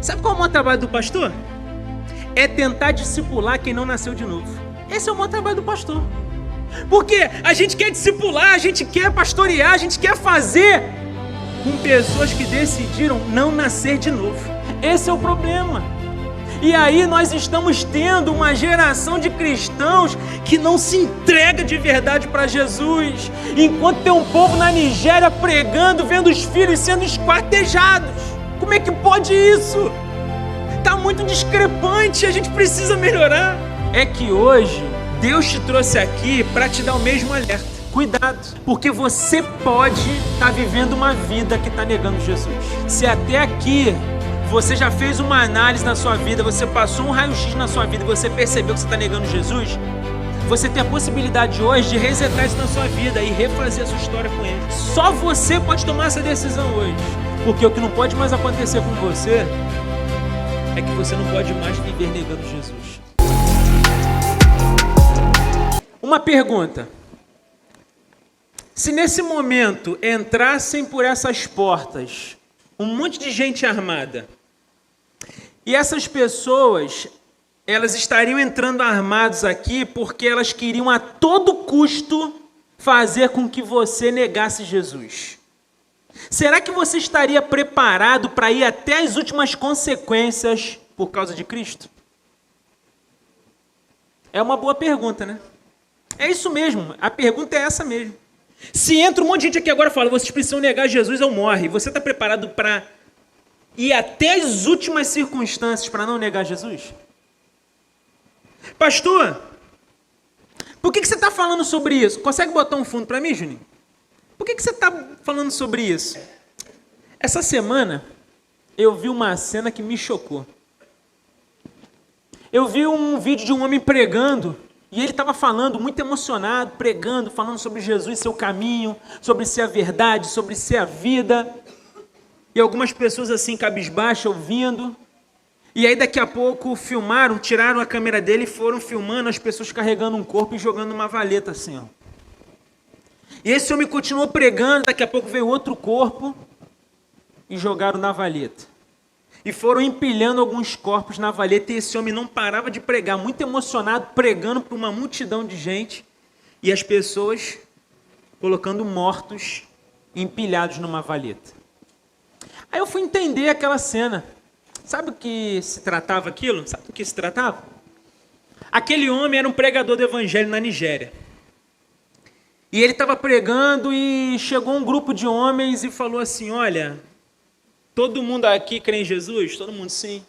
Sabe qual é o maior trabalho do pastor? É tentar discipular quem não nasceu de novo. Esse é o maior trabalho do pastor. Porque a gente quer discipular, a gente quer pastorear, a gente quer fazer com pessoas que decidiram não nascer de novo. Esse é o problema. E aí nós estamos tendo uma geração de cristãos que não se entrega de verdade para Jesus, enquanto tem um povo na Nigéria pregando, vendo os filhos sendo esquartejados. Como é que pode isso? Está muito discrepante, a gente precisa melhorar. É que hoje Deus te trouxe aqui para te dar o mesmo alerta. Cuidado, porque você pode estar vivendo uma vida que está negando Jesus. Se até aqui você já fez uma análise na sua vida, você passou um raio-x na sua vida e você percebeu que você está negando Jesus, você tem a possibilidade hoje de resetar isso na sua vida e refazer a sua história com Ele. Só você pode tomar essa decisão hoje. Porque o que não pode mais acontecer com você é que você não pode mais viver negando Jesus. Uma pergunta. Se nesse momento entrassem por essas portas um monte de gente armada, e essas pessoas, elas estariam entrando armados aqui porque elas queriam a todo custo fazer com que você negasse Jesus. Será que você estaria preparado para ir até as últimas consequências por causa de Cristo? É uma boa pergunta, né? É isso mesmo, a pergunta é essa mesmo. Se entra um monte de gente aqui agora e fala, vocês precisam negar Jesus ou morre, você está preparado para ir até as últimas circunstâncias para não negar Jesus? Pastor, por que você está falando sobre isso? Consegue botar um fundo para mim, Juninho? Por que você está falando sobre isso? Essa semana eu vi uma cena que me chocou. Eu vi um vídeo de um homem pregando e ele estava falando, muito emocionado, pregando, falando sobre Jesus, seu caminho, sobre ser a verdade, sobre ser a vida. E algumas pessoas assim, cabisbaixas, ouvindo. E aí daqui a pouco filmaram, tiraram a câmera dele e foram filmando as pessoas carregando um corpo e jogando uma valeta assim, ó. E esse homem continuou pregando, daqui a pouco veio outro corpo e jogaram na valeta. E foram empilhando alguns corpos na valeta e esse homem não parava de pregar, muito emocionado, pregando para uma multidão de gente e as pessoas colocando mortos empilhados numa valeta. Aí eu fui entender aquela cena. Sabe o que se tratava aquilo? Sabe do que se tratava? Aquele homem era um pregador do evangelho na Nigéria. E ele estava pregando e chegou um grupo de homens e falou assim, olha, todo mundo aqui crê em Jesus? Todo mundo sim.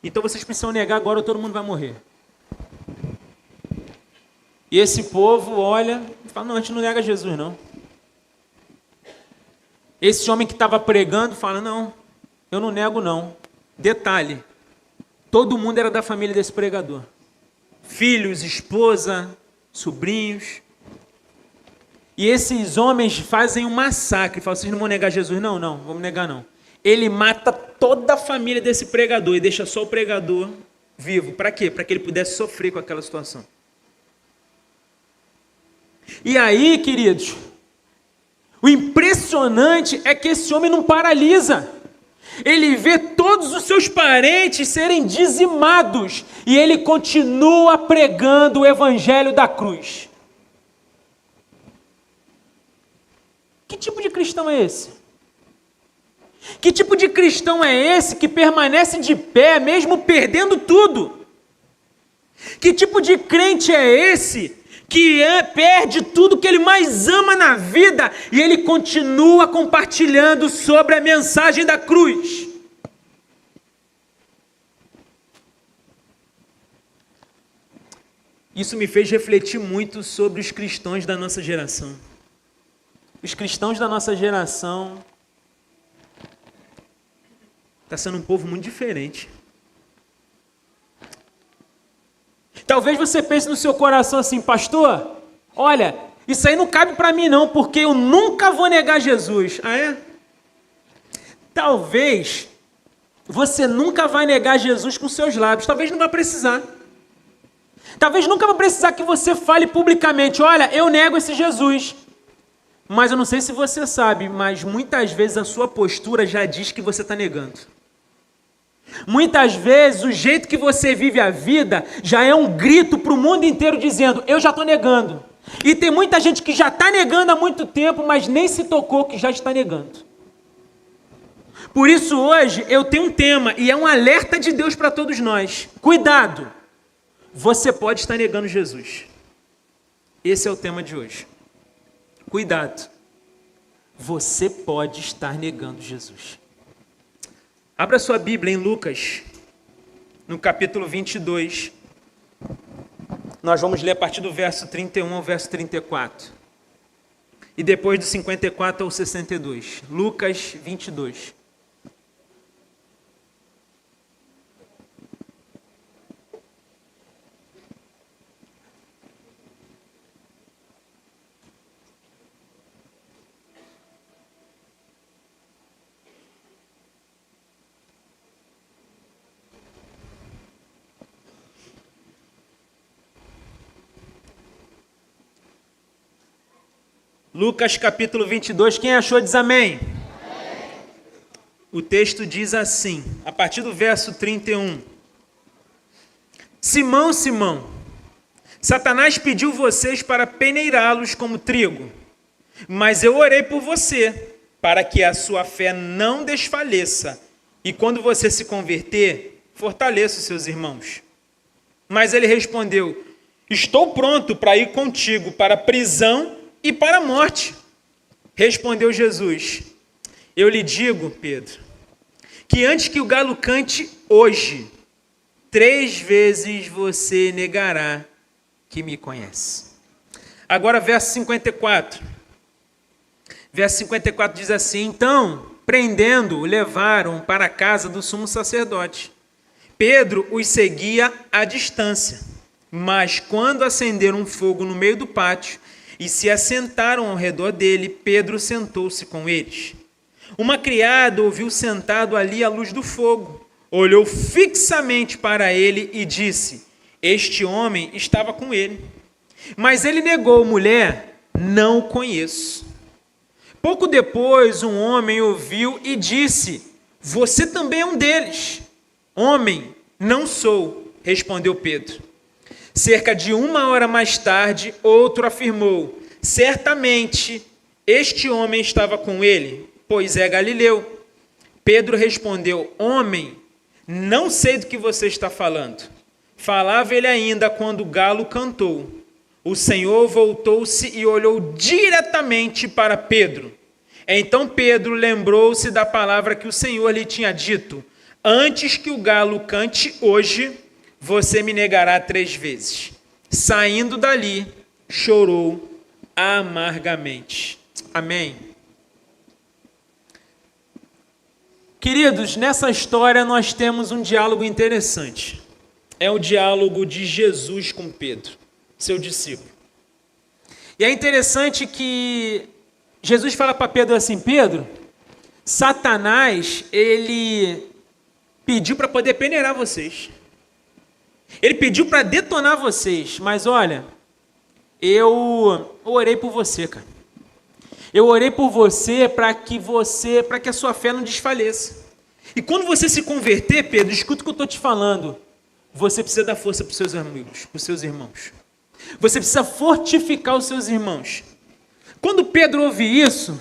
Então vocês precisam negar agora ou todo mundo vai morrer. E esse povo olha e fala, não, a gente não nega Jesus não. Esse homem que estava pregando fala, não, eu não nego não. Detalhe, todo mundo era da família desse pregador. Filhos, esposa, sobrinhos. E esses homens fazem um massacre. Falam, vocês não vão negar Jesus? Não, não, vamos negar não. Ele mata toda a família desse pregador e deixa só o pregador vivo. Para quê? Para que ele pudesse sofrer com aquela situação. E aí, queridos, o impressionante é que esse homem não paralisa. Ele vê todos os seus parentes serem dizimados e ele continua pregando o evangelho da cruz. Que tipo de cristão é esse? Que tipo de cristão é esse que permanece de pé mesmo perdendo tudo? Que tipo de crente é esse que perde tudo que ele mais ama na vida e ele continua compartilhando sobre a mensagem da cruz? Isso me fez refletir muito sobre os cristãos da nossa geração. Os cristãos da nossa geração está sendo um povo muito diferente. Talvez você pense no seu coração assim, pastor, olha, isso aí não cabe para mim não, porque eu nunca vou negar Jesus. Ah, é? Talvez você nunca vai negar Jesus com seus lábios, talvez não vá precisar. Talvez nunca vá precisar que você fale publicamente, olha, eu nego esse Jesus. Mas eu não sei se você sabe, mas muitas vezes a sua postura já diz que você está negando. Muitas vezes o jeito que você vive a vida já é um grito para o mundo inteiro dizendo, eu já estou negando. E tem muita gente que já está negando há muito tempo, mas nem se tocou que já está negando. Por isso hoje eu tenho um tema e é um alerta de Deus para todos nós. Cuidado, você pode estar negando Jesus. Esse é o tema de hoje. Cuidado, você pode estar negando Jesus. Abra sua Bíblia em Lucas, no capítulo 22. Nós vamos ler a partir do verso 31 ao verso 34. E depois do 54 ao 62. Lucas 22. Lucas capítulo 22, quem achou diz amém. Amém. O texto diz assim, a partir do verso 31. Simão, Simão, Satanás pediu vocês para peneirá-los como trigo, mas eu orei por você, para que a sua fé não desfaleça, e quando você se converter, fortaleça os seus irmãos. Mas ele respondeu, estou pronto para ir contigo para a prisão e para a morte. Respondeu Jesus, eu lhe digo, Pedro, que antes que o galo cante hoje, 3 vezes você negará que me conhece. Agora verso 54. Verso 54 diz assim, então, prendendo-o, levaram para a casa do sumo sacerdote. Pedro os seguia à distância, mas quando acenderam um fogo no meio do pátio, e se assentaram ao redor dele, Pedro sentou-se com eles. Uma criada ouviu sentado ali à luz do fogo, olhou fixamente para ele e disse, este homem estava com ele. Mas ele negou, mulher, não o conheço. Pouco depois, um homem ouviu e disse, você também é um deles. Homem, não sou, respondeu Pedro. Cerca de 1 hora mais tarde, outro afirmou, certamente este homem estava com ele, pois é galileu. Pedro respondeu, homem, não sei do que você está falando. Falava ele ainda quando o galo cantou. O Senhor voltou-se e olhou diretamente para Pedro. Então Pedro lembrou-se da palavra que o Senhor lhe tinha dito, antes que o galo cante hoje, você me negará 3 vezes. Saindo dali, chorou amargamente. Amém. Queridos, nessa história nós temos um diálogo interessante. É o diálogo de Jesus com Pedro, seu discípulo. E é interessante que Jesus fala para Pedro assim, Pedro, Satanás, ele pediu para poder peneirar vocês. Ele pediu para detonar vocês, mas olha, eu orei por você, cara. Eu orei por você para que a sua fé não desfaleça. E quando você se converter, Pedro, escuta o que eu estou te falando. Você precisa dar força para os seus amigos, para os seus irmãos. Você precisa fortificar os seus irmãos. Quando Pedro ouve isso,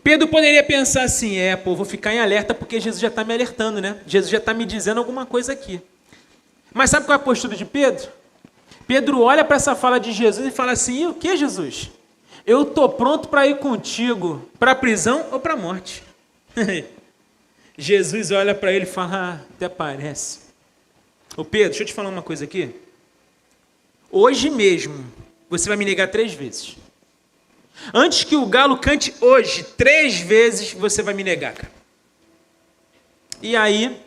Pedro poderia pensar assim, vou ficar em alerta porque Jesus já está me alertando, né? Jesus já está me dizendo alguma coisa aqui. Mas sabe qual é a postura de Pedro? Pedro olha para essa fala de Jesus e fala assim, e o que, Jesus? Eu estou pronto para ir contigo para a prisão ou para a morte. Jesus olha para ele e fala, até parece. Ô Pedro, deixa eu te falar uma coisa aqui. Hoje mesmo, você vai me negar 3 vezes. Antes que o galo cante hoje, 3 vezes você vai me negar, cara. E aí,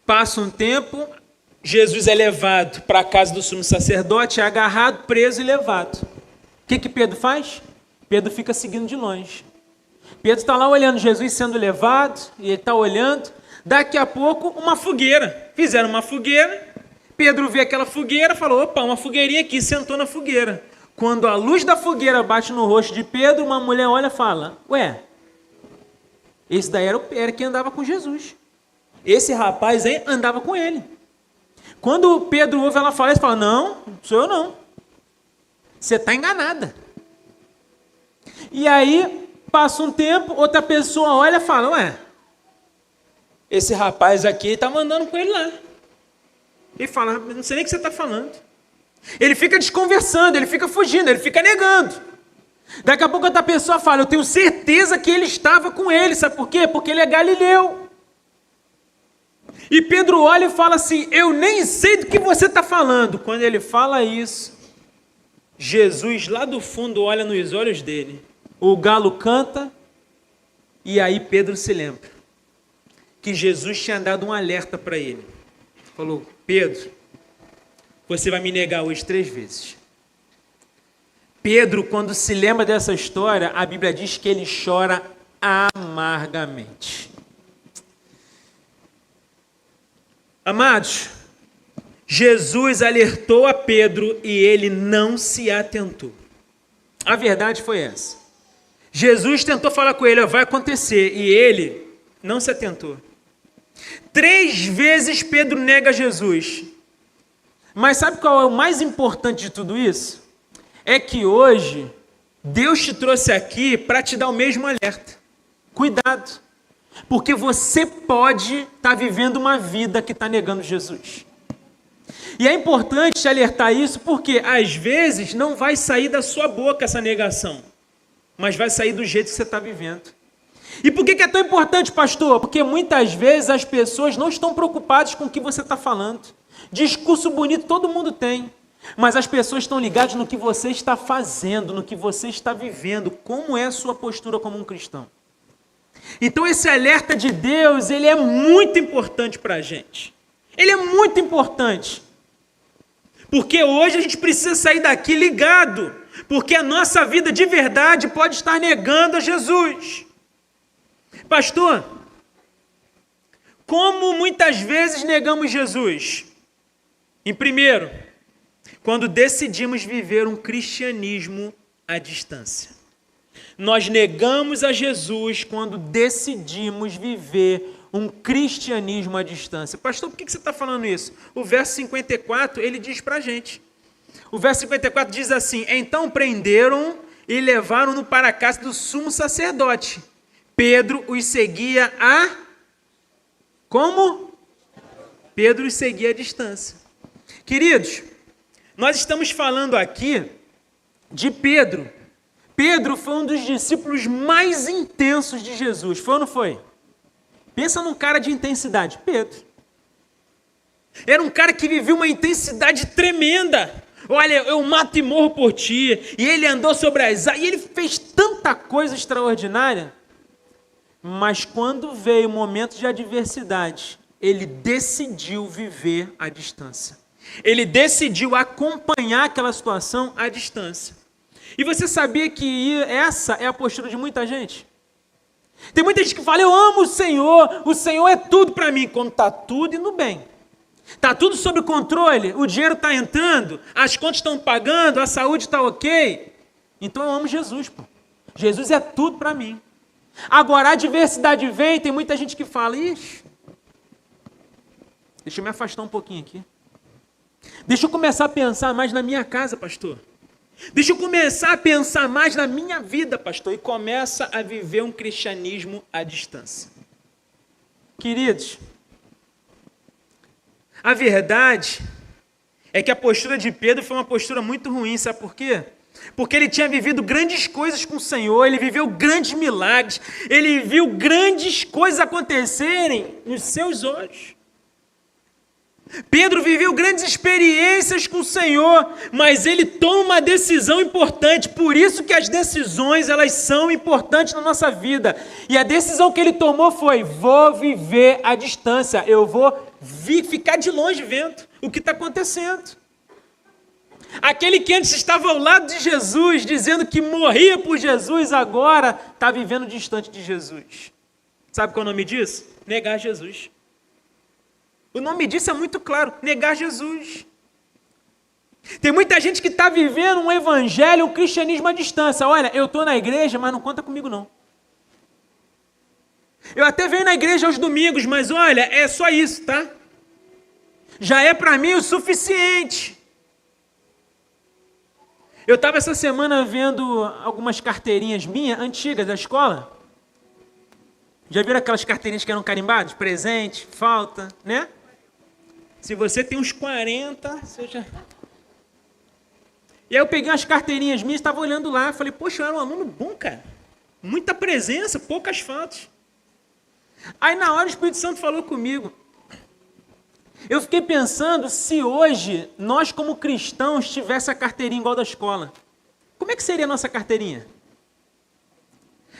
passa um tempo, Jesus é levado para a casa do sumo sacerdote, é agarrado, preso e levado. O que Pedro faz? Pedro fica seguindo de longe. Pedro está lá olhando Jesus sendo levado, e ele está olhando. Daqui a pouco, uma fogueira. Fizeram uma fogueira, Pedro vê aquela fogueira, falou, opa, uma fogueirinha aqui, sentou na fogueira. Quando a luz da fogueira bate no rosto de Pedro, uma mulher olha e fala, ué, esse daí era quem andava com Jesus. Esse rapaz aí andava com ele. Quando Pedro ouve ela falar, ele fala, não, sou eu não. Você está enganada. E aí, passa um tempo, outra pessoa olha e fala, ué, esse rapaz aqui está mandando com ele lá. Ele fala, não sei nem o que você está falando. Ele fica desconversando, ele fica fugindo, ele fica negando. Daqui a pouco outra pessoa fala, eu tenho certeza que ele estava com ele, sabe por quê? Porque ele é galileu. E Pedro olha e fala assim, eu nem sei do que você está falando. Quando ele fala isso, Jesus lá do fundo olha nos olhos dele, o galo canta, e aí Pedro se lembra que Jesus tinha dado um alerta para ele. Falou, Pedro, você vai me negar hoje 3 vezes. Pedro, quando se lembra dessa história, a Bíblia diz que ele chora amargamente. Amados, Jesus alertou a Pedro e ele não se atentou. A verdade foi essa. Jesus tentou falar com ele, vai acontecer, e ele não se atentou. 3 vezes Pedro nega Jesus. Mas sabe qual é o mais importante de tudo isso? É que hoje Deus te trouxe aqui para te dar o mesmo alerta. Cuidado, porque você pode estar vivendo uma vida que está negando Jesus. E é importante te alertar isso porque às vezes não vai sair da sua boca essa negação, mas vai sair do jeito que você está vivendo. E por que é tão importante, pastor? Porque muitas vezes as pessoas não estão preocupadas com o que você está falando. Discurso bonito todo mundo tem, mas as pessoas estão ligadas no que você está fazendo, no que você está vivendo, como é a sua postura como um cristão. Então esse alerta de Deus, ele é muito importante para a gente. Ele é muito importante. Porque hoje a gente precisa sair daqui ligado, porque a nossa vida de verdade pode estar negando a Jesus. Pastor, como muitas vezes negamos Jesus? Em primeiro, quando decidimos viver um cristianismo à distância. Nós negamos a Jesus quando decidimos viver um cristianismo à distância. Pastor, por que você está falando isso? O verso 54, ele diz para a gente. O verso 54 diz assim, então prenderam e levaram-no para a casa do sumo sacerdote. Pedro os seguia a... Como? Pedro os seguia à distância. Queridos, nós estamos falando aqui de Pedro. Pedro foi um dos discípulos mais intensos de Jesus. Foi ou não foi? Pensa num cara de intensidade. Pedro. Era um cara que vivia uma intensidade tremenda. Olha, eu mato e morro por ti. E ele andou sobre as águas. E ele fez tanta coisa extraordinária. Mas quando veio o momento de adversidade, ele decidiu viver à distância. Ele decidiu acompanhar aquela situação à distância. E você sabia que essa é a postura de muita gente? Tem muita gente que fala, eu amo o Senhor é tudo para mim, quando está tudo indo bem. Está tudo sob controle, o dinheiro está entrando, as contas estão pagando, a saúde está ok. Então eu amo Jesus, pô. Jesus é tudo para mim. Agora a adversidade vem, tem muita gente que fala, ixi, deixa eu me afastar um pouquinho aqui. Deixa eu começar a pensar mais na minha casa, pastor. Deixa eu começar a pensar mais na minha vida, pastor. E começa a viver um cristianismo à distância. Queridos, a verdade é que a postura de Pedro foi uma postura muito ruim, sabe por quê? Porque ele tinha vivido grandes coisas com o Senhor, ele viveu grandes milagres, ele viu grandes coisas acontecerem nos seus olhos. Pedro viveu grandes experiências com o Senhor, mas ele toma uma decisão importante, por isso que as decisões, elas são importantes na nossa vida. E a decisão que ele tomou foi, vou viver à distância, eu vou ficar de longe vendo o que está acontecendo. Aquele que antes estava ao lado de Jesus, dizendo que morria por Jesus, agora está vivendo distante de Jesus. Sabe qual é o nome disso? Negar Jesus. O nome disso é muito claro, negar Jesus. Tem muita gente que está vivendo um evangelho, um cristianismo à distância. Olha, eu estou na igreja, mas não conta comigo não. Eu até venho na igreja aos domingos, mas olha, é só isso, tá? Já é para mim o suficiente. Eu estava essa semana vendo algumas carteirinhas minhas, antigas, da escola. Já viram aquelas carteirinhas que eram carimbadas? Presente, falta, né? Se você tem uns 40, você já... E aí eu peguei umas carteirinhas minhas, estava olhando lá, falei, poxa, eu era um aluno bom, cara. Muita presença, poucas faltas. Aí na hora o Espírito Santo falou comigo. Eu fiquei pensando se hoje nós como cristãos tivéssemos a carteirinha igual da escola. Como é que seria a nossa carteirinha?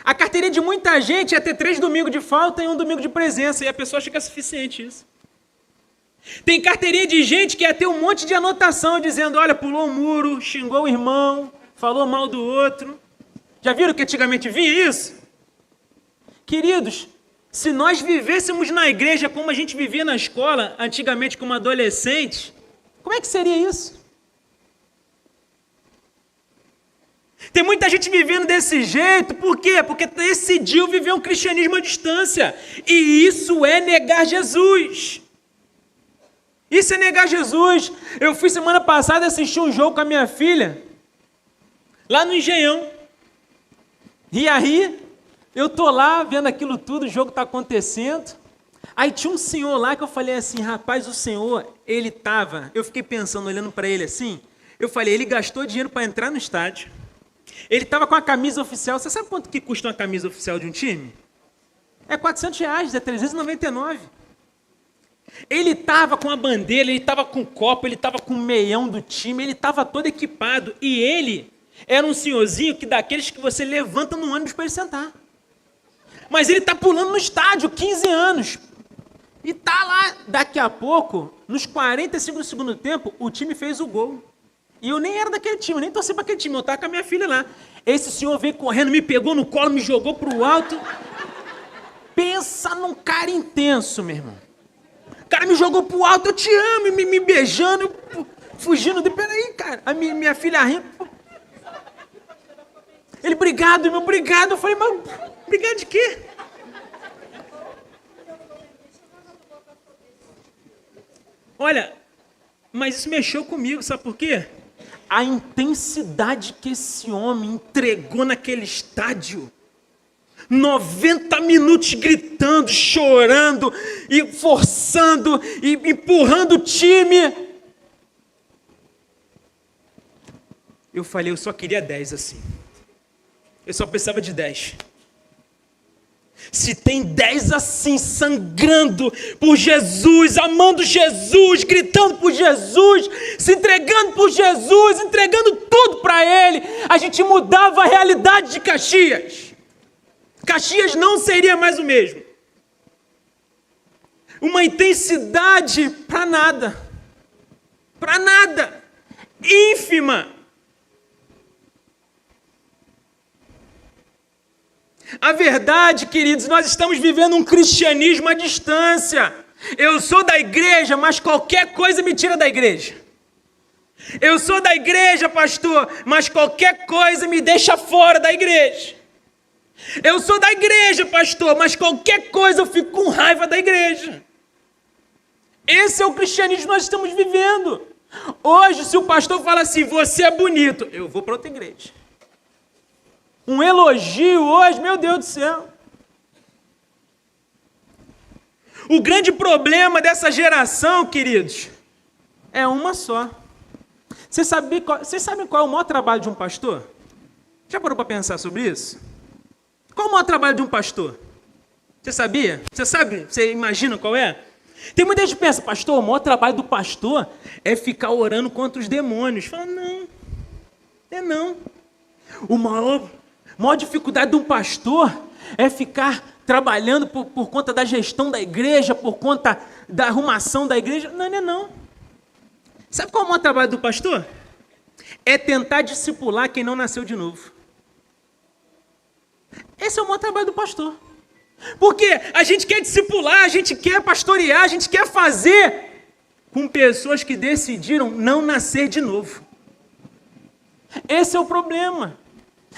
A carteirinha de muita gente é ter 3 domingos de falta e 1 domingo de presença, e a pessoa acha que é suficiente isso. Tem carteirinha de gente que ia ter um monte de anotação dizendo, olha, pulou o muro, xingou o irmão, falou mal do outro. Já viram que antigamente vinha isso? Queridos, se nós vivêssemos na igreja como a gente vivia na escola, antigamente como adolescente, como é que seria isso? Tem muita gente vivendo desse jeito, por quê? Porque decidiu viver um cristianismo à distância. E isso é negar Jesus. Isso é negar Jesus. Eu fui semana passada assistir um jogo com a minha filha, lá no Engenhão. E aí, eu tô lá vendo aquilo tudo, o jogo tá acontecendo. Aí tinha um senhor lá que eu falei assim, rapaz, o senhor, ele tava... Eu fiquei pensando, olhando para ele assim, eu falei, ele gastou dinheiro para entrar no estádio. Ele estava com a camisa oficial. Você sabe quanto que custa uma camisa oficial de um time? É R$400, é R$399. Ele estava com a bandeira, ele estava com o copo, ele estava com o meião do time, ele estava todo equipado. E ele era um senhorzinho que daqueles que você levanta no ônibus para ele sentar. Mas ele está pulando no estádio, 15 anos. E está lá, daqui a pouco, nos 45 do segundo tempo, o time fez o gol. E eu nem era daquele time, eu nem torci para aquele time, eu estava com a minha filha lá. Esse senhor veio correndo, me pegou no colo, me jogou para o alto. Pensa num cara intenso, meu irmão. O cara me jogou para o alto, eu te amo, me beijando, fugindo. Peraí, cara, a minha filha rindo. Ele, obrigado, irmão, obrigado. Eu falei, mas obrigado de quê? Olha, mas isso mexeu comigo, sabe por quê? A intensidade que esse homem entregou naquele estádio. 90 minutos gritando, chorando, e forçando, e empurrando o time. Eu falei, eu só queria 10 assim. Eu só precisava de 10. Se tem 10 assim, sangrando por Jesus, amando Jesus, gritando por Jesus, se entregando por Jesus, entregando tudo para Ele, a gente mudava a realidade de Caxias. Caxias não seria mais o mesmo. Uma intensidade para nada. Para nada. Ínfima. A verdade, queridos, nós estamos vivendo um cristianismo à distância. Eu sou da igreja, mas qualquer coisa me tira da igreja. Eu sou da igreja, pastor, mas qualquer coisa me deixa fora da igreja. Eu sou da igreja, pastor, mas qualquer coisa eu fico com raiva da igreja. Esse é o cristianismo que nós estamos vivendo. Hoje, se o pastor fala assim, você é bonito, eu vou para outra igreja. Um elogio hoje, meu Deus do céu. O grande problema dessa geração, queridos, é uma só. Vocês sabem qual é o maior trabalho de um pastor? Já parou para pensar sobre isso? Qual é o maior trabalho de um pastor? Você sabia? Você sabe? Você imagina qual é? Tem muita gente que pensa, pastor, o maior trabalho do pastor é ficar orando contra os demônios. Fala, não. É não. A maior dificuldade de um pastor é ficar trabalhando por conta da gestão da igreja, por conta da arrumação da igreja. Não, não é não. Sabe qual é o maior trabalho do pastor? É tentar discipular quem não nasceu de novo. Esse é o maior trabalho do pastor. Porque a gente quer discipular, a gente quer pastorear, a gente quer fazer com pessoas que decidiram não nascer de novo. Esse é o problema.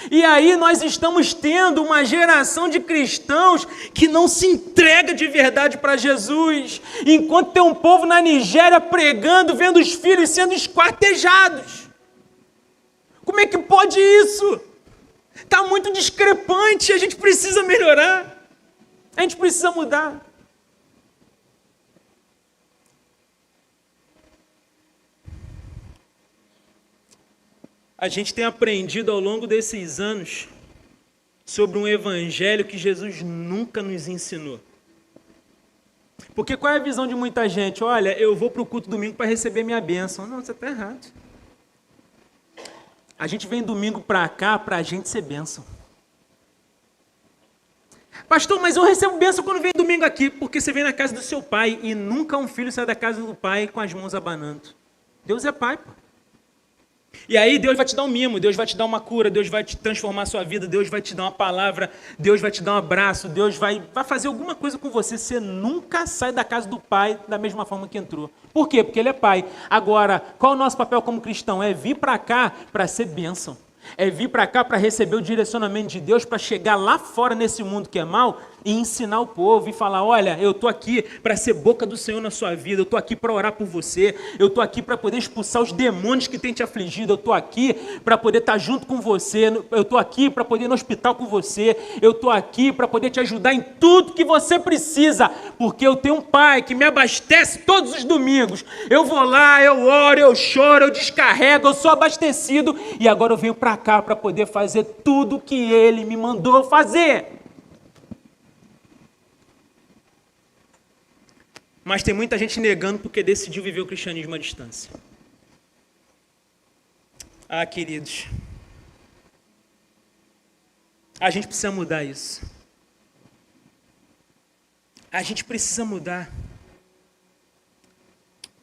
E aí nós estamos tendo uma geração de cristãos que não se entrega de verdade para Jesus, enquanto tem um povo na Nigéria pregando, vendo os filhos sendo esquartejados. Como é que pode isso? Está muito discrepante, a gente precisa melhorar, a gente precisa mudar. A gente tem aprendido ao longo desses anos sobre um evangelho que Jesus nunca nos ensinou. Porque qual é a visão de muita gente? Olha, eu vou para o culto domingo para receber minha bênção. Não, você está errado. A gente vem domingo para cá para a gente ser bênção. Pastor, mas eu recebo bênção quando vem domingo aqui, porque você vem na casa do seu pai e nunca um filho sai da casa do pai com as mãos abanando. Deus é pai, pô. E aí Deus vai te dar um mimo, Deus vai te dar uma cura, Deus vai te transformar a sua vida, Deus vai te dar uma palavra, Deus vai te dar um abraço, Deus vai fazer alguma coisa com você. Você nunca sai da casa do pai da mesma forma que entrou. Por quê? Porque ele é pai. Agora, qual é o nosso papel como cristão? É vir para cá para ser bênção. É vir para cá para receber o direcionamento de Deus, para chegar lá fora nesse mundo que é mau e ensinar o povo e falar, olha, eu estou aqui para ser boca do Senhor na sua vida, eu estou aqui para orar por você, eu estou aqui para poder expulsar os demônios que têm te afligido, eu estou aqui para poder estar junto com você, eu estou aqui para poder ir no hospital com você, eu estou aqui para poder te ajudar em tudo que você precisa, porque eu tenho um pai que me abastece todos os domingos. Eu vou lá, eu oro, eu choro, eu descarrego, eu sou abastecido e agora eu venho para cá para poder fazer tudo o que ele me mandou fazer. Mas tem muita gente negando porque decidiu viver o cristianismo à distância. Ah, queridos, a gente precisa mudar isso. A gente precisa mudar.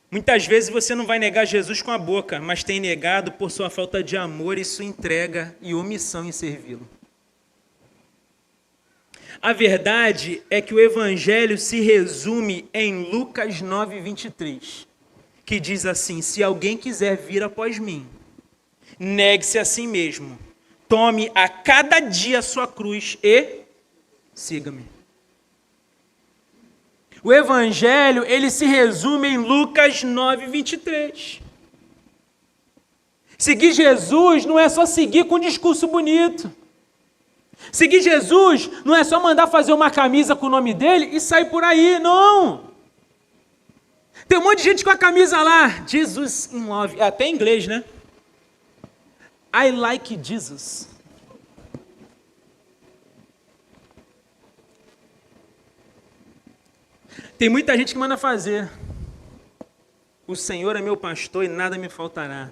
Muitas vezes você não vai negar Jesus com a boca, mas tem negado por sua falta de amor e sua entrega e omissão em servi-lo. A verdade é que o evangelho se resume em Lucas 9:23, que diz assim, se alguém quiser vir após mim, negue-se a si mesmo, tome a cada dia a sua cruz e siga-me. O evangelho, ele se resume em Lucas 9:23. Seguir Jesus não é só seguir com um discurso bonito. Seguir Jesus não é só mandar fazer uma camisa com o nome dele e sair por aí, não. Tem um monte de gente com a camisa lá, Jesus in love, até em inglês, né? I like Jesus. Tem muita gente que manda fazer. O Senhor é meu pastor e nada me faltará.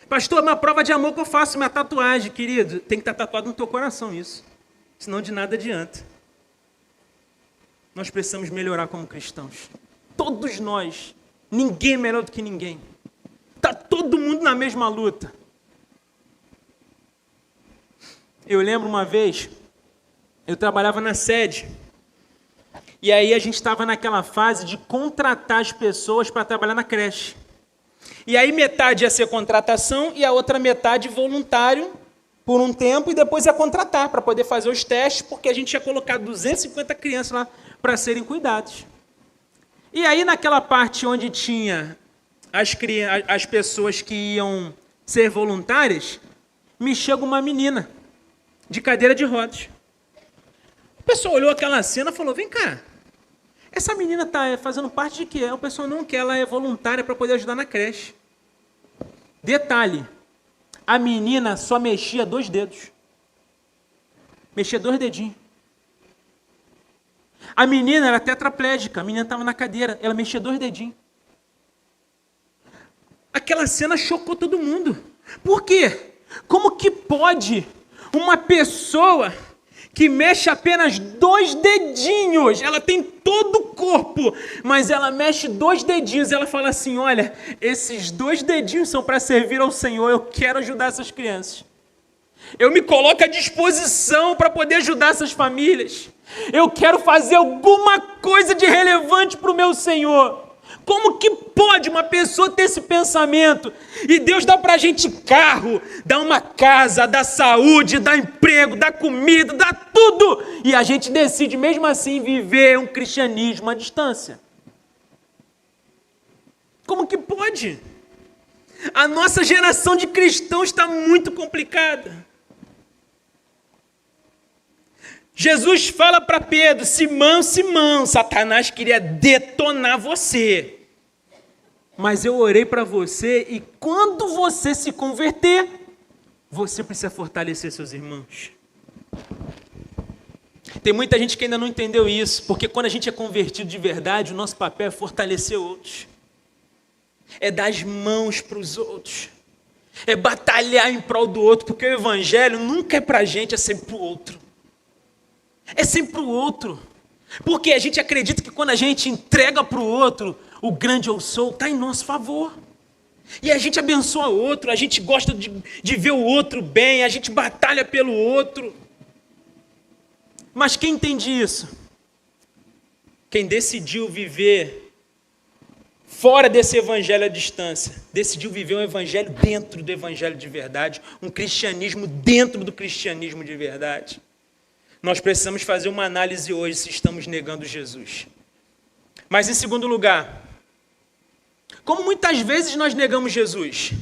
Pastor, uma prova de amor que eu faço, minha tatuagem, querido. Tem que estar tatuado no teu coração isso. Senão de nada adianta. Nós precisamos melhorar como cristãos. Todos nós. Ninguém é melhor do que ninguém. Está todo mundo na mesma luta. Eu lembro uma vez, eu trabalhava na sede. E aí a gente estava naquela fase de contratar as pessoas para trabalhar na creche. E aí metade ia ser contratação e a outra metade voluntário por um tempo e depois ia contratar para poder fazer os testes, porque a gente ia colocar 250 crianças lá para serem cuidados. E aí naquela parte onde tinha as pessoas que iam ser voluntárias, me chega uma menina de cadeira de rodas. O pessoal olhou aquela cena e falou, vem cá, essa menina está fazendo parte de quê? O pessoal não quer, ela é voluntária para poder ajudar na creche. Detalhe, a menina só mexia 2 dedos. Mexia 2 dedinhos. A menina era tetraplégica, a menina estava na cadeira, ela mexia 2 dedinhos. Aquela cena chocou todo mundo. Por quê? Como que pode uma pessoa que mexe apenas 2 dedinhos, ela tem todo o corpo, mas ela mexe 2 dedinhos, ela fala assim, olha, esses 2 dedinhos são para servir ao Senhor, eu quero ajudar essas crianças. Eu me coloco à disposição para poder ajudar essas famílias. Eu quero fazer alguma coisa de relevante para o meu Senhor. Como que pode uma pessoa ter esse pensamento? E Deus dá pra gente carro, dá uma casa, dá saúde, dá emprego, dá comida, dá tudo. E a gente decide mesmo assim viver um cristianismo à distância. Como que pode? A nossa geração de cristãos está muito complicada. Jesus fala para Pedro: Simão, Simão, Satanás queria detonar você. Mas eu orei para você e quando você se converter, você precisa fortalecer seus irmãos. Tem muita gente que ainda não entendeu isso, porque quando a gente é convertido de verdade, o nosso papel é fortalecer outros. É dar as mãos para os outros. É batalhar em prol do outro, porque o evangelho nunca é para a gente, é sempre para o outro. É sempre para o outro. Porque a gente acredita que quando a gente entrega para o outro, o grande eu sou está em nosso favor. E a gente abençoa o outro, a gente gosta de ver o outro bem, a gente batalha pelo outro. Mas quem entende isso? Quem decidiu viver fora desse evangelho à distância, decidiu viver um evangelho dentro do evangelho de verdade, um cristianismo dentro do cristianismo de verdade. Nós precisamos fazer uma análise hoje se estamos negando Jesus. Mas em segundo lugar, como muitas vezes nós negamos Jesus?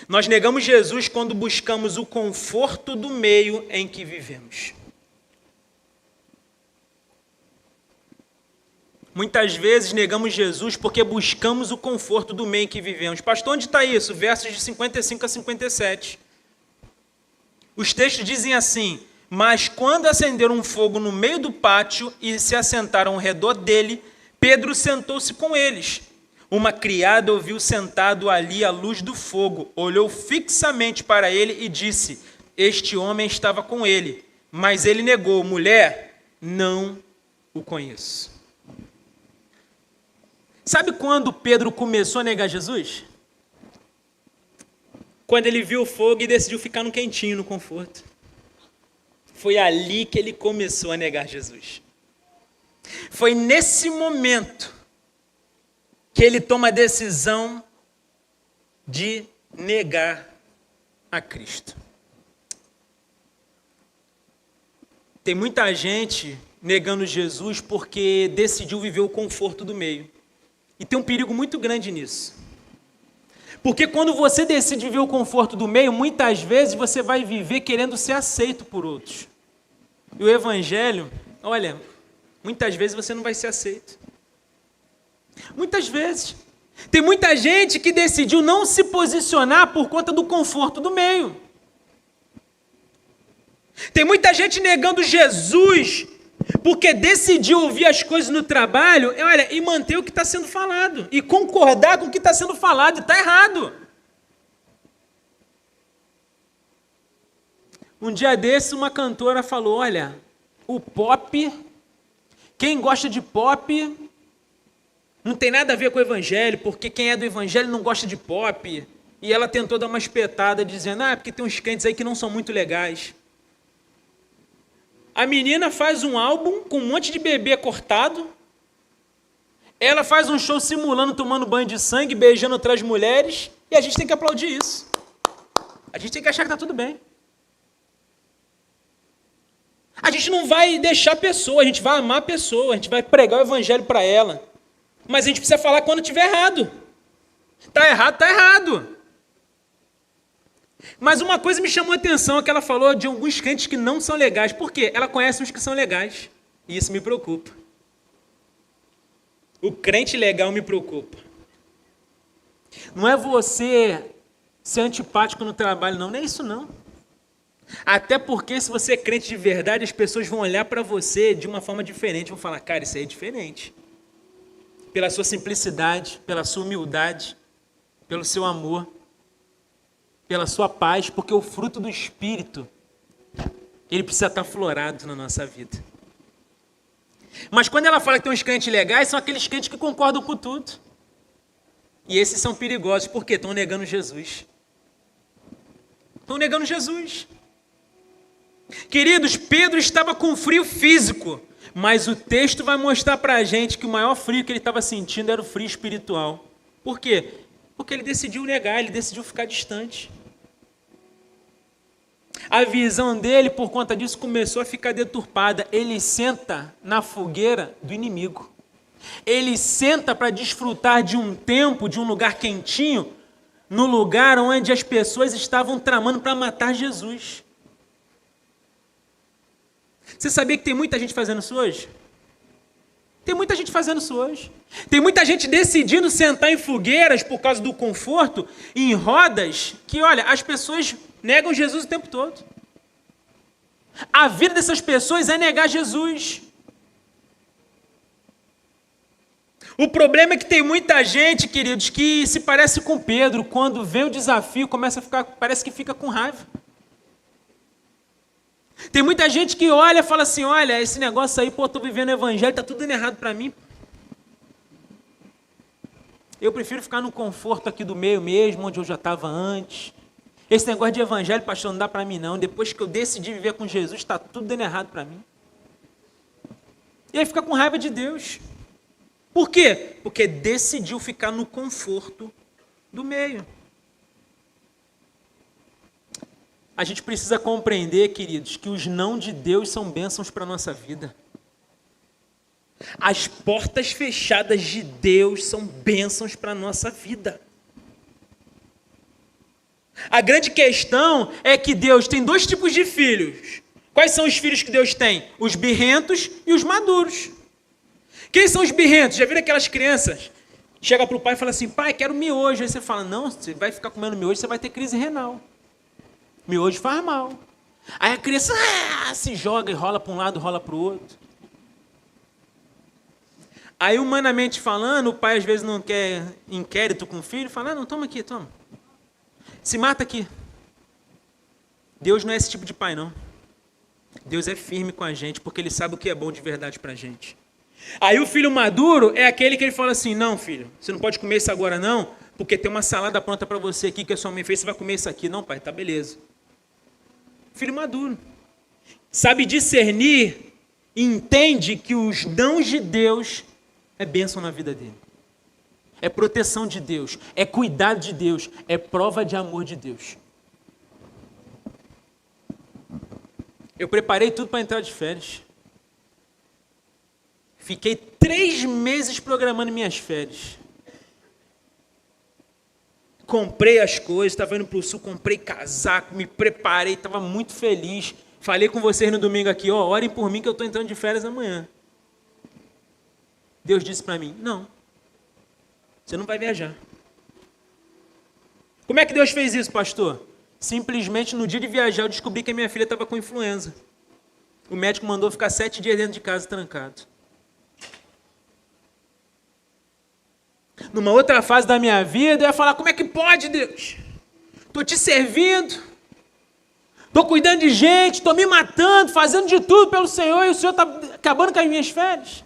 Nós negamos Jesus quando buscamos o conforto do meio em que vivemos. Muitas vezes negamos Jesus porque buscamos o conforto do meio em que vivemos. Pastor, onde está isso? Versos de 55 a 57. Os textos dizem assim: mas quando acenderam um fogo no meio do pátio e se assentaram ao redor dele, Pedro sentou-se com eles. Uma criada ouviu sentado ali à luz do fogo, olhou fixamente para ele e disse: este homem estava com ele. Mas ele negou: mulher, não o conheço. Sabe quando Pedro começou a negar Jesus? Quando ele viu o fogo e decidiu ficar no quentinho, no conforto. Foi ali que ele começou a negar Jesus. Foi nesse momento que ele toma a decisão de negar a Cristo. Tem muita gente negando Jesus porque decidiu viver o conforto do meio. E tem um perigo muito grande nisso. Porque quando você decide viver o conforto do meio, muitas vezes você vai viver querendo ser aceito por outros. E o evangelho, olha, muitas vezes você não vai ser aceito. Muitas vezes. Tem muita gente que decidiu não se posicionar por conta do conforto do meio. Tem muita gente negando Jesus porque decidiu ouvir as coisas no trabalho, olha, e manter o que está sendo falado. E concordar com o que está sendo falado. E está errado. Um dia desses, uma cantora falou: olha, o pop, quem gosta de pop, não tem nada a ver com o evangelho, porque quem é do evangelho não gosta de pop. E ela tentou dar uma espetada, dizendo: ah, porque tem uns crentes aí que não são muito legais. A menina faz um álbum com um monte de bebê cortado, ela faz um show simulando, tomando banho de sangue, beijando outras mulheres, e a gente tem que aplaudir isso. A gente tem que achar que está tudo bem. A gente não vai deixar a pessoa, a gente vai amar a pessoa, a gente vai pregar o evangelho para ela. Mas a gente precisa falar quando estiver errado. Está errado, está errado. Mas uma coisa me chamou a atenção, é que ela falou de alguns crentes que não são legais. Por quê? Ela conhece uns que são legais. E isso me preocupa. O crente legal me preocupa. Não é você ser antipático no trabalho, não. Não é isso, não. Até porque se você é crente de verdade, as pessoas vão olhar para você de uma forma diferente. Vão falar: cara, isso aí é diferente. Pela sua simplicidade, pela sua humildade, pelo seu amor, pela sua paz, porque o fruto do Espírito, ele precisa estar aflorado na nossa vida. Mas quando ela fala que tem uns crentes legais, são aqueles crentes que concordam com tudo. E esses são perigosos, porque estão negando Jesus. Estão negando Jesus. Queridos, Pedro estava com frio físico, Mas o texto vai mostrar para a gente que o maior frio que ele estava sentindo era o frio espiritual. Por quê? Porque ele decidiu negar, ele decidiu ficar distante. A visão dele, por conta disso, começou a ficar deturpada. Ele senta na fogueira do inimigo. Ele senta para desfrutar de um tempo, de um lugar quentinho, no lugar onde as pessoas estavam tramando para matar Jesus. Você sabia que tem muita gente fazendo isso hoje? Tem muita gente fazendo isso hoje. Tem muita gente decidindo sentar em fogueiras por causa do conforto, em rodas, que, olha, as pessoas negam Jesus o tempo todo. A vida dessas pessoas é negar Jesus. O problema é que tem muita gente, queridos, que se parece com Pedro, quando vem o desafio, começa a ficar, parece que fica com raiva. Tem muita gente que olha e fala assim, olha, esse negócio aí, pô, tô vivendo o evangelho, tá tudo dando errado para mim. Eu prefiro ficar no conforto aqui do meio mesmo, onde eu já estava antes. Esse negócio de evangelho, pastor, não dá para mim não. Depois que eu decidi viver com Jesus, está tudo dando errado para mim. E aí fica com raiva de Deus. Por quê? Porque decidiu ficar no conforto do meio. A gente precisa compreender, queridos, que os não de Deus são bênçãos para a nossa vida. As portas fechadas de Deus são bênçãos para a nossa vida. A grande questão é que Deus tem dois tipos de filhos. Quais são os filhos que Deus tem? Os birrentos e os maduros. Quem são os birrentos? Já viram aquelas crianças? Chega para o pai e fala assim, pai, quero miojo. Aí você fala, não, você vai ficar comendo miojo, você vai ter crise renal. Miojo faz mal. Aí a criança se joga e rola para um lado, rola para o outro. Aí, humanamente falando, o pai às vezes não quer inquérito com o filho, fala, não, toma aqui, toma. Se mata aqui. Deus não é esse tipo de pai, não. Deus é firme com a gente, porque Ele sabe o que é bom de verdade para a gente. Aí o filho maduro é aquele que ele fala assim, não, filho, você não pode comer isso agora não, porque tem uma salada pronta para você aqui que a sua mãe fez, você vai comer isso aqui. Não, pai, tá beleza. Filho maduro. Sabe discernir, entende que os dons de Deus é bênção na vida dele. É proteção de Deus, é cuidado de Deus, é prova de amor de Deus. Eu preparei tudo para entrar de férias. Fiquei 3 meses programando minhas férias. Comprei as coisas, estava indo para o sul, comprei casaco, me preparei, estava muito feliz. Falei com vocês no domingo aqui, ó, orem por mim que eu estou entrando de férias amanhã. Deus disse para mim, não, você não vai viajar. Como é que Deus fez isso, pastor? Simplesmente no dia de viajar eu descobri que a minha filha estava com influenza. O médico mandou ficar 7 dias dentro de casa trancado. Numa outra fase da minha vida, eu ia falar, como é que pode, Deus? Estou te servindo, estou cuidando de gente, estou me matando, fazendo de tudo pelo Senhor, e o Senhor está acabando com as minhas férias.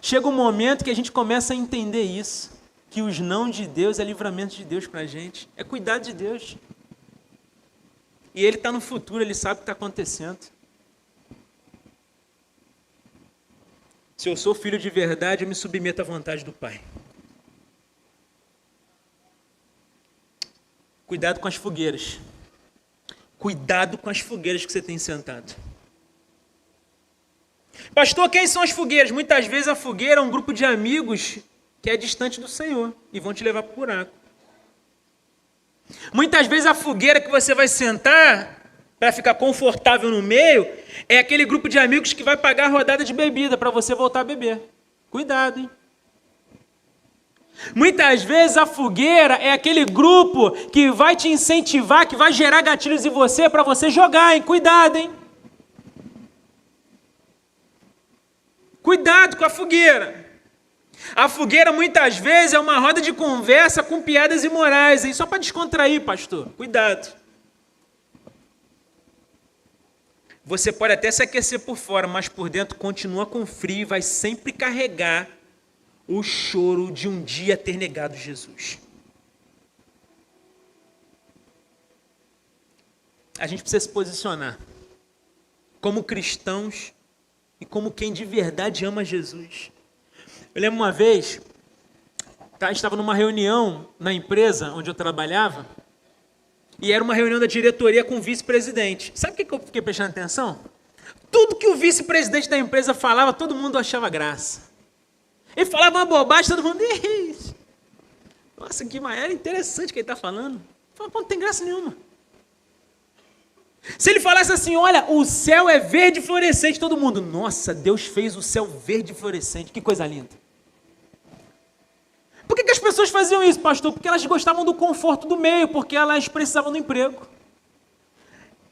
Chega um momento que a gente começa a entender isso, que os não de Deus é livramento de Deus para a gente, é cuidado de Deus. E Ele está no futuro, Ele sabe o que está acontecendo. Se eu sou filho de verdade, eu me submeto à vontade do Pai. Cuidado com as fogueiras. Cuidado com as fogueiras que você tem sentado. Pastor, quem são as fogueiras? Muitas vezes a fogueira é um grupo de amigos que é distante do Senhor e vão te levar para o buraco. Muitas vezes a fogueira que você vai sentar para ficar confortável no meio é aquele grupo de amigos que vai pagar a rodada de bebida para você voltar a beber. Cuidado, hein? Muitas vezes a fogueira é aquele grupo que vai te incentivar, que vai gerar gatilhos em você para você jogar, hein? Cuidado, hein? Cuidado com a fogueira. A fogueira muitas vezes é uma roda de conversa com piadas imorais, hein? Só para descontrair, pastor. Cuidado. Você pode até se aquecer por fora, mas por dentro continua com frio e vai sempre carregar o choro de um dia ter negado Jesus. A gente precisa se posicionar como cristãos e como quem de verdade ama Jesus. Eu lembro uma vez, estava numa reunião na empresa onde eu trabalhava, e era uma reunião da diretoria com o vice-presidente. Sabe o que eu fiquei prestando atenção? Tudo que o vice-presidente da empresa falava, todo mundo achava graça. Ele falava uma bobagem, todo mundo... Nossa, que maneira interessante que ele está falando. Pô, não tem graça nenhuma. Se ele falasse assim, olha, o céu é verde fluorescente, todo mundo, nossa, Deus fez o céu verde fluorescente, que coisa linda. Por que as pessoas faziam isso, pastor? Porque elas gostavam do conforto do meio, porque elas precisavam do emprego.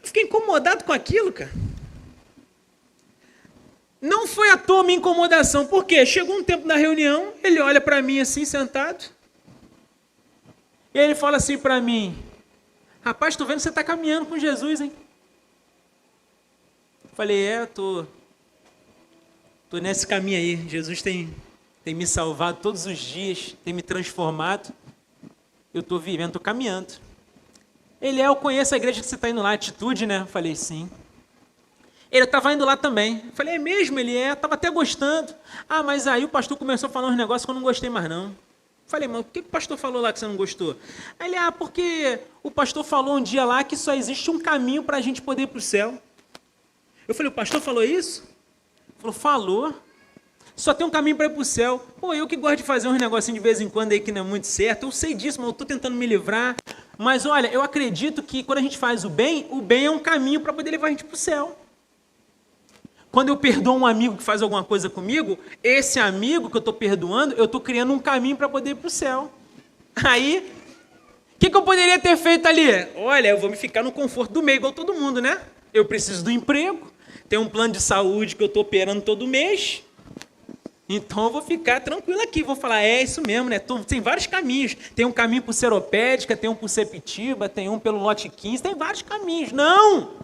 Eu fiquei incomodado com aquilo, cara. Não foi à toa minha incomodação, por quê? Chegou um tempo na reunião, ele olha para mim assim, sentado, e ele fala assim para mim, rapaz, tô vendo que você está caminhando com Jesus, hein? Falei, tô nesse caminho aí, Jesus tem me salvado todos os dias, tem me transformado, eu estou vivendo, estou caminhando. Ele eu conheço a igreja que você está indo lá, Atitude, né? Falei, sim. Ele estava indo lá também. Falei, é mesmo? Ele estava até gostando. Ah, mas aí o pastor começou a falar uns negócios que eu não gostei mais não. Falei, mas o que o pastor falou lá que você não gostou? Aí ele, porque o pastor falou um dia lá que só existe um caminho para a gente poder ir para o céu. Eu falei, o pastor falou isso? Ele falou, falou. Só tem um caminho para ir para o céu. Pô, eu que gosto de fazer uns negocinhos de vez em quando aí que não é muito certo. Eu sei disso, mas eu estou tentando me livrar. Mas olha, eu acredito que quando a gente faz o bem é um caminho para poder levar a gente para o céu. Quando eu perdoo um amigo que faz alguma coisa comigo, esse amigo que eu estou perdoando, eu estou criando um caminho para poder ir para o céu. Aí, o que eu poderia ter feito ali? Olha, eu vou me ficar no conforto do meio, igual todo mundo, né? Eu preciso do emprego, tenho um plano de saúde que eu estou operando todo mês, então eu vou ficar tranquilo aqui, vou falar, é isso mesmo, né? Tem vários caminhos, tem um caminho por Seropédica, tem um por Sepitiba, tem um pelo lote 15, tem vários caminhos. Não!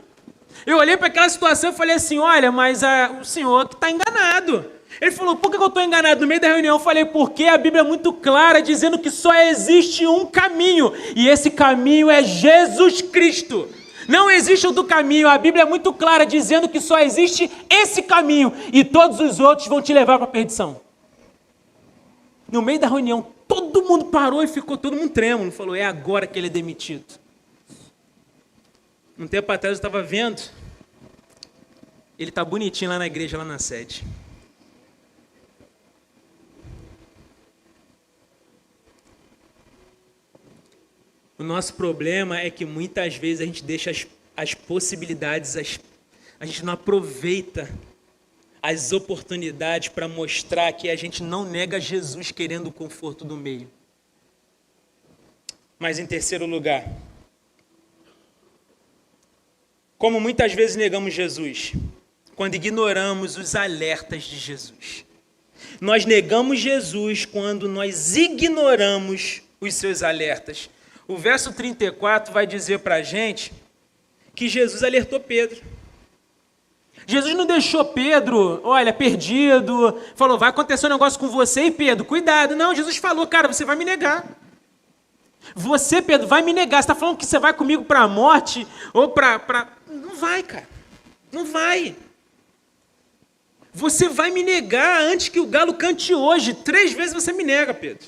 Eu olhei para aquela situação e falei assim, olha, mas o senhor que está enganado. Ele falou, por que eu estou enganado? No meio da reunião eu falei, porque a Bíblia é muito clara, dizendo que só existe um caminho, e esse caminho é Jesus Cristo. Não existe outro caminho, a Bíblia é muito clara, dizendo que só existe esse caminho, e todos os outros vão te levar para a perdição. No meio da reunião, todo mundo parou e ficou todo mundo trêmulo, falou, é agora que ele é demitido. Um tempo atrás eu estava vendo, ele está bonitinho lá na igreja, lá na sede. O nosso problema é que muitas vezes a gente deixa as possibilidades, a gente não aproveita as oportunidades para mostrar que a gente não nega Jesus querendo o conforto do meio. Mas em terceiro lugar, como muitas vezes negamos Jesus, quando ignoramos os alertas de Jesus. Nós negamos Jesus quando nós ignoramos os seus alertas. O verso 34 vai dizer para a gente que Jesus alertou Pedro. Jesus não deixou Pedro, olha, perdido, falou, vai acontecer um negócio com você e Pedro, cuidado. Não, Jesus falou, cara, você vai me negar. Você, Pedro, vai me negar. Você está falando que você vai comigo para a morte ou para... Não vai, cara. Não vai. Você vai me negar antes que o galo cante hoje. 3 vezes você me nega, Pedro.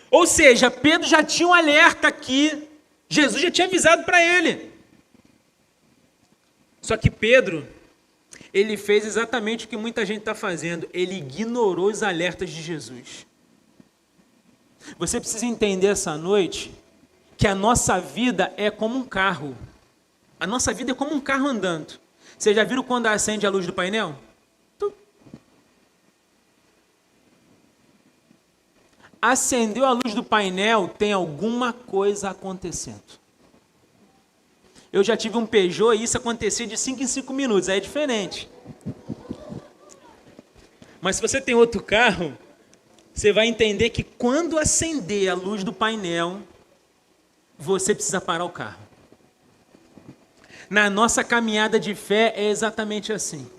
Ou seja, Pedro já tinha um alerta aqui. Jesus já tinha avisado para ele. Só que Pedro, ele fez exatamente o que muita gente está fazendo. Ele ignorou os alertas de Jesus. Você precisa entender essa noite que a nossa vida é como um carro. A nossa vida é como um carro andando. Vocês já viram quando acende a luz do painel? Acendeu a luz do painel, tem alguma coisa acontecendo. Eu já tive um Peugeot e isso acontecia de 5 em 5 minutos, aí é diferente. Mas se você tem outro carro, você vai entender que quando acender a luz do painel, você precisa parar o carro. Na nossa caminhada de fé é exatamente assim.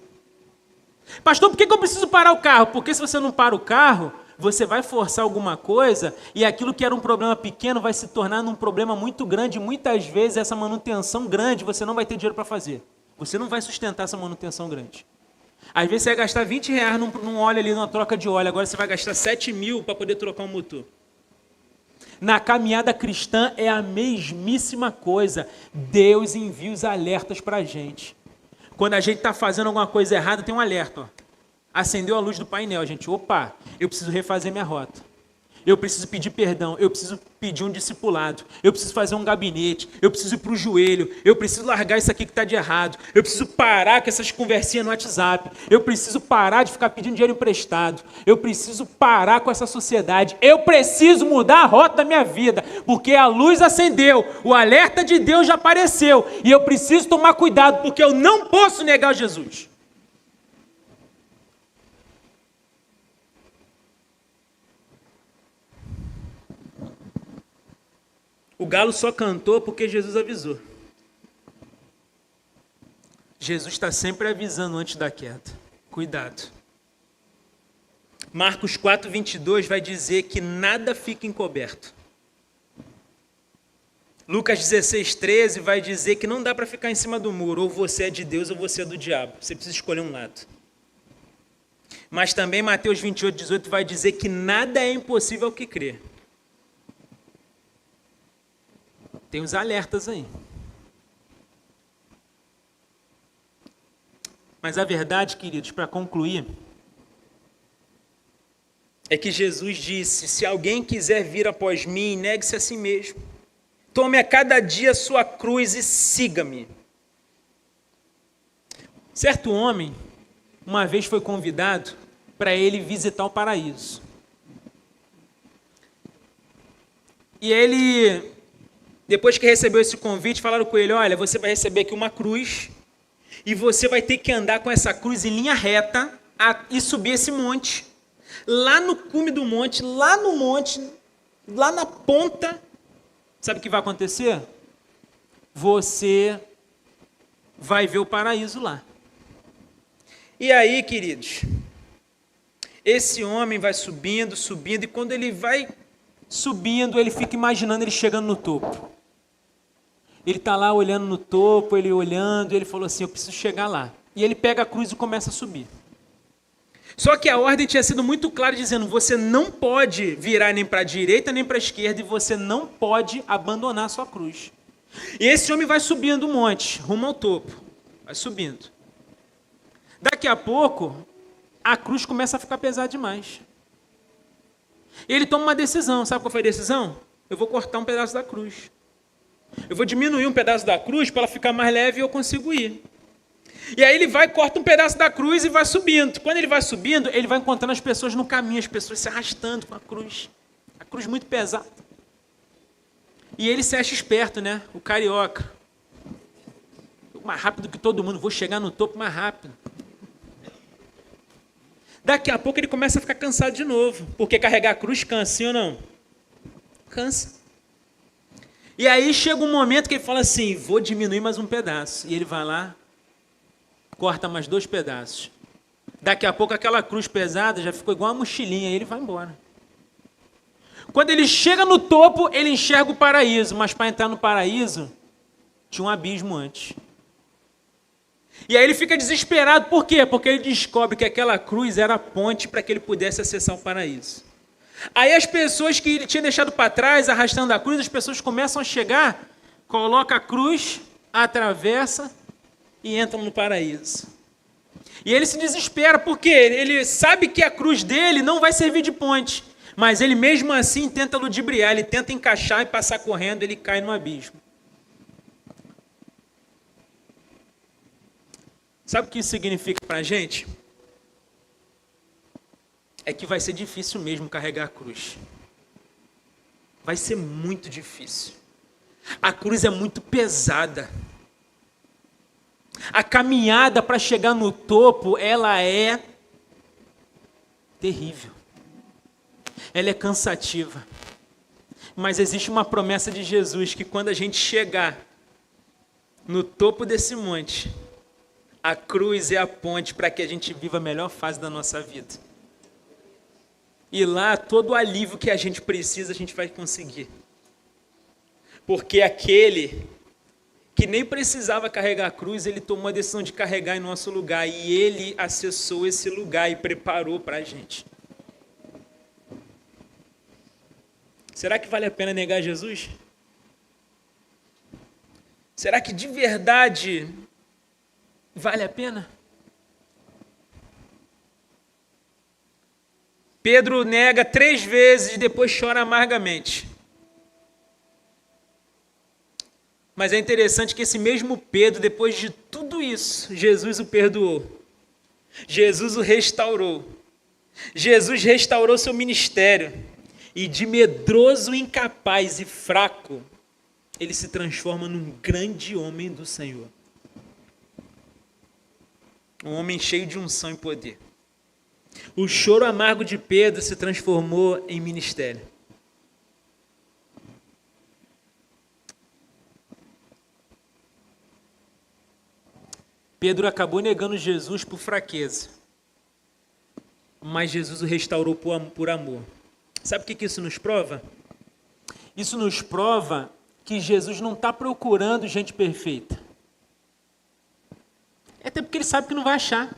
Pastor, por que eu preciso parar o carro? Porque se você não para o carro, você vai forçar alguma coisa e aquilo que era um problema pequeno vai se tornar um problema muito grande. Muitas vezes essa manutenção grande você não vai ter dinheiro para fazer. Você não vai sustentar essa manutenção grande. Às vezes você vai gastar R$20 num óleo ali, numa troca de óleo. Agora você vai gastar 7.000 para poder trocar um motor. Na caminhada cristã é a mesmíssima coisa. Deus envia os alertas para a gente. Quando a gente está fazendo alguma coisa errada, tem um alerta. Ó. Acendeu a luz do painel, gente. Opa, eu preciso refazer minha rota. Eu preciso pedir perdão, eu preciso pedir um discipulado, eu preciso fazer um gabinete, eu preciso ir para o joelho, eu preciso largar isso aqui que está de errado, eu preciso parar com essas conversinhas no WhatsApp, eu preciso parar de ficar pedindo dinheiro emprestado, eu preciso parar com essa sociedade, eu preciso mudar a rota da minha vida, porque a luz acendeu, o alerta de Deus já apareceu, e eu preciso tomar cuidado, porque eu não posso negar Jesus. O galo só cantou porque Jesus avisou. Jesus está sempre avisando antes da queda. Cuidado. Marcos 4:22 vai dizer que nada fica encoberto. Lucas 16:13 vai dizer que não dá para ficar em cima do muro. Ou você é de Deus ou você é do diabo. Você precisa escolher um lado. Mas também Mateus 28:18 vai dizer que nada é impossível ao que crê. Tem os alertas aí. Mas a verdade, queridos, para concluir, é que Jesus disse: se alguém quiser vir após mim, negue-se a si mesmo. Tome a cada dia a sua cruz e siga-me. Certo homem, uma vez foi convidado para ele visitar o paraíso. E ele, depois que recebeu esse convite, falaram com ele: olha, você vai receber aqui uma cruz e você vai ter que andar com essa cruz em linha reta e subir esse monte. Lá no cume do monte, lá na ponta, sabe o que vai acontecer? Você vai ver o paraíso lá. E aí, queridos, esse homem vai subindo, e quando ele vai subindo, ele fica imaginando ele chegando no topo. Ele está lá olhando no topo, ele falou assim: eu preciso chegar lá. E ele pega a cruz e começa a subir. Só que a ordem tinha sido muito clara, dizendo: você não pode virar nem para a direita nem para a esquerda, e você não pode abandonar a sua cruz. E esse homem vai subindo o monte, rumo ao topo. Vai subindo. Daqui a pouco, a cruz começa a ficar pesada demais. Ele toma uma decisão. Sabe qual foi a decisão? Eu vou cortar um pedaço da cruz. Eu vou diminuir um pedaço da cruz para ela ficar mais leve e eu consigo ir. E aí ele vai, corta um pedaço da cruz e vai subindo. Quando ele vai subindo, ele vai encontrando as pessoas no caminho, as pessoas se arrastando com a cruz. A cruz muito pesada. E ele se acha esperto, né? O carioca. Mais rápido que todo mundo, vou chegar no topo mais rápido. Daqui a pouco ele começa a ficar cansado de novo. Porque carregar a cruz cansa, sim ou não? Cansa. E aí chega um momento que ele fala assim: vou diminuir mais um pedaço. E ele vai lá, corta mais 2 pedaços. Daqui a pouco aquela cruz pesada já ficou igual uma mochilinha e ele vai embora. Quando ele chega no topo, ele enxerga o paraíso. Mas para entrar no paraíso, tinha um abismo antes. E aí ele fica desesperado. Por quê? Porque ele descobre que aquela cruz era a ponte para que ele pudesse acessar o paraíso. Aí as pessoas que ele tinha deixado para trás, arrastando a cruz, as pessoas começam a chegar, coloca a cruz, atravessa e entram no paraíso. E ele se desespera, porque ele sabe que a cruz dele não vai servir de ponte, mas ele mesmo assim tenta ludibriar, ele tenta encaixar e passar correndo, ele cai no abismo. Sabe o que isso significa para a gente? É que vai ser difícil mesmo carregar a cruz. Vai ser muito difícil. A cruz é muito pesada. A caminhada para chegar no topo, ela é terrível. Ela é cansativa. Mas existe uma promessa de Jesus que quando a gente chegar no topo desse monte, a cruz é a ponte para que a gente viva a melhor fase da nossa vida. E lá, todo o alívio que a gente precisa, a gente vai conseguir. Porque aquele que nem precisava carregar a cruz, ele tomou a decisão de carregar em nosso lugar, e ele acessou esse lugar e preparou para a gente. Será que vale a pena negar Jesus? Será que de verdade vale a pena? Pedro nega 3 vezes e depois chora amargamente. Mas é interessante que esse mesmo Pedro, depois de tudo isso, Jesus o perdoou. Jesus o restaurou. Jesus restaurou seu ministério. E de medroso, incapaz e fraco, ele se transforma num grande homem do Senhor. Um homem cheio de unção e poder. O choro amargo de Pedro se transformou em ministério. Pedro acabou negando Jesus por fraqueza, mas Jesus o restaurou por amor. Sabe o que isso nos prova? Isso nos prova que Jesus não está procurando gente perfeita. Até porque ele sabe que não vai achar.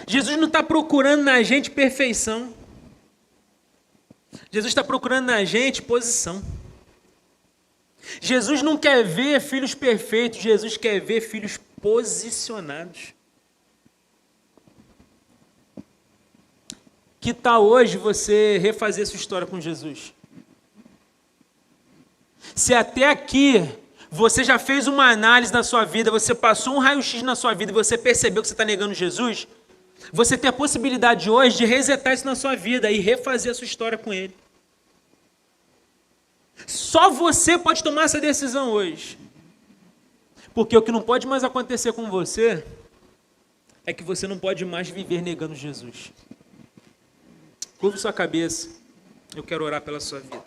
Jesus não está procurando na gente perfeição. Jesus está procurando na gente posição. Jesus não quer ver filhos perfeitos, Jesus quer ver filhos posicionados. Que tal hoje você refazer sua história com Jesus? Se até aqui você já fez uma análise na sua vida, você passou um raio-x na sua vida e você percebeu que você está negando Jesus, você tem a possibilidade hoje de resetar isso na sua vida e refazer a sua história com Ele. Só você pode tomar essa decisão hoje. Porque o que não pode mais acontecer com você é que você não pode mais viver negando Jesus. Curva sua cabeça. Eu quero orar pela sua vida.